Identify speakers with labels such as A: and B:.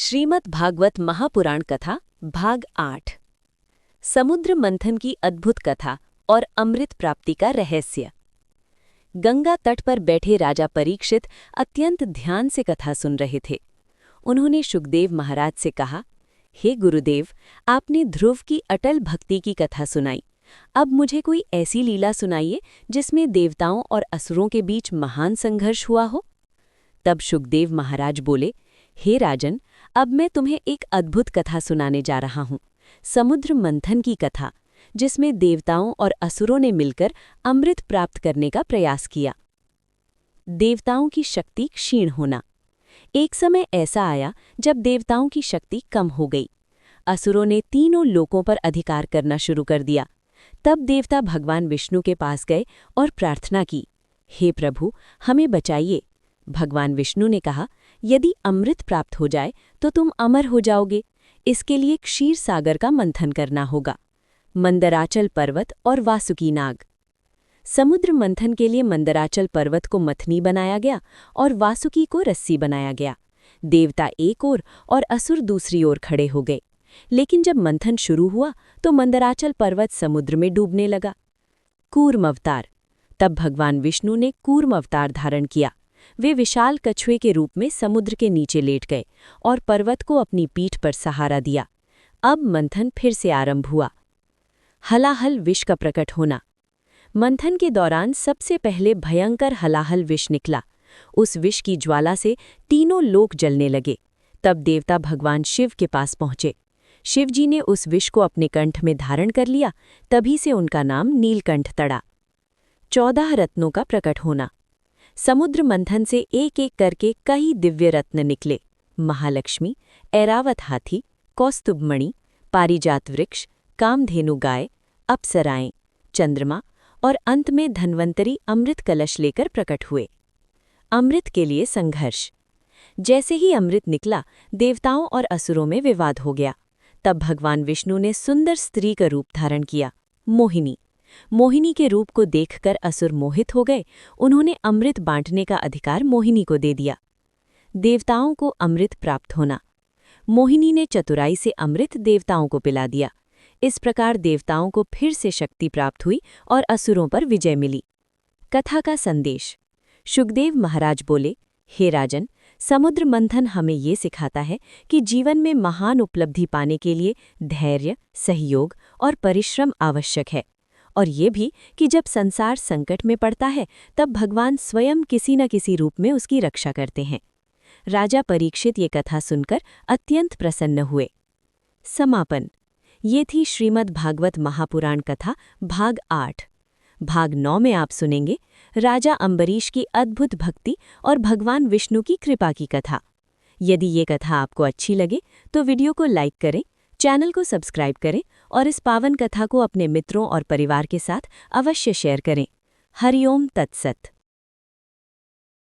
A: श्रीमद् भागवत महापुराण कथा भाग 8। समुद्र मंथन की अद्भुत कथा और अमृत प्राप्ति का रहस्य। गंगा तट पर बैठे राजा परीक्षित अत्यंत ध्यान से कथा सुन रहे थे। उन्होंने शुकदेव महाराज से कहा, हे गुरुदेव, आपने ध्रुव की अटल भक्ति की कथा सुनाई। अब मुझे कोई ऐसी लीला सुनाइए जिसमें देवताओं और असुरों के बीच महान संघर्ष हुआ हो। तब शुकदेव महाराज बोले, हे राजन, अब मैं तुम्हें एक अद्भुत कथा सुनाने जा रहा हूँ, समुद्र मंथन की कथा, जिसमें देवताओं और असुरों ने मिलकर अमृत प्राप्त करने का प्रयास किया। देवताओं की शक्ति क्षीण होना। एक समय ऐसा आया जब देवताओं की शक्ति कम हो गई। असुरों ने तीनों लोकों पर अधिकार करना शुरू कर दिया। तब देवता भगवान विष्णु के पास गए और प्रार्थना की, हे प्रभु, हमें बचाइए। भगवान विष्णु ने कहा, यदि अमृत प्राप्त हो जाए तो तुम अमर हो जाओगे। इसके लिए क्षीर सागर का मंथन करना होगा। मंदराचल पर्वत और वासुकी नाग। समुद्र मंथन के लिए मंदराचल पर्वत को मथनी बनाया गया और वासुकी को रस्सी बनाया गया। देवता एक ओर और असुर दूसरी ओर खड़े हो गए। लेकिन जब मंथन शुरू हुआ तो मंदराचल पर्वत समुद्र में डूबने लगा। कूर्म अवतार। तब भगवान विष्णु ने कूर्म अवतार धारण किया। वे विशाल कछुए के रूप में समुद्र के नीचे लेट गए और पर्वत को अपनी पीठ पर सहारा दिया। अब मंथन फिर से आरंभ हुआ। हलाहल विष का प्रकट होना। मंथन के दौरान सबसे पहले भयंकर हलाहल विष निकला। उस विष की ज्वाला से तीनों लोक जलने लगे। तब देवता भगवान शिव के पास पहुंचे। शिवजी ने उस विष को अपने कंठ में धारण कर लिया। तभी से उनका नाम नीलकंठ पड़ा। 14 रत्नों का प्रकट होना। समुद्र मंथन से एक एक करके कई दिव्य रत्न निकले। महालक्ष्मी, ऐरावत हाथी, कौस्तुभमणि, पारिजात वृक्ष, कामधेनु गाय, अप्सराएं, चंद्रमा और अंत में धन्वंतरी अमृत कलश लेकर प्रकट हुए। अमृत के लिए संघर्ष। जैसे ही अमृत निकला, देवताओं और असुरों में विवाद हो गया। तब भगवान विष्णु ने सुंदर स्त्री का रूप धारण किया, मोहिनी। मोहिनी के रूप को देखकर असुर मोहित हो गए। उन्होंने अमृत बांटने का अधिकार मोहिनी को दे दिया। देवताओं को अमृत प्राप्त होना। मोहिनी ने चतुराई से अमृत देवताओं को पिला दिया। इस प्रकार देवताओं को फिर से शक्ति प्राप्त हुई और असुरों पर विजय मिली। कथा का संदेश। शुकदेव महाराज बोले, हे राजन, समुद्र मंथन हमें ये सिखाता है कि जीवन में महान उपलब्धि पाने के लिए धैर्य, सहयोग और परिश्रम आवश्यक है। और ये भी कि जब संसार संकट में पड़ता है तब भगवान स्वयं किसी न किसी रूप में उसकी रक्षा करते हैं। राजा परीक्षित ये कथा सुनकर अत्यंत प्रसन्न हुए। समापन। ये थी श्रीमद् भागवत महापुराण कथा भाग 8। भाग 9 में आप सुनेंगे राजा अम्बरीश की अद्भुत भक्ति और भगवान विष्णु की कृपा की कथा। यदि ये कथा आपको अच्छी लगे तो वीडियो को लाइक करें, चैनल को सब्सक्राइब करें और इस पावन कथा को अपने मित्रों और परिवार के साथ अवश्य शेयर करें। हरिओम तत्सत।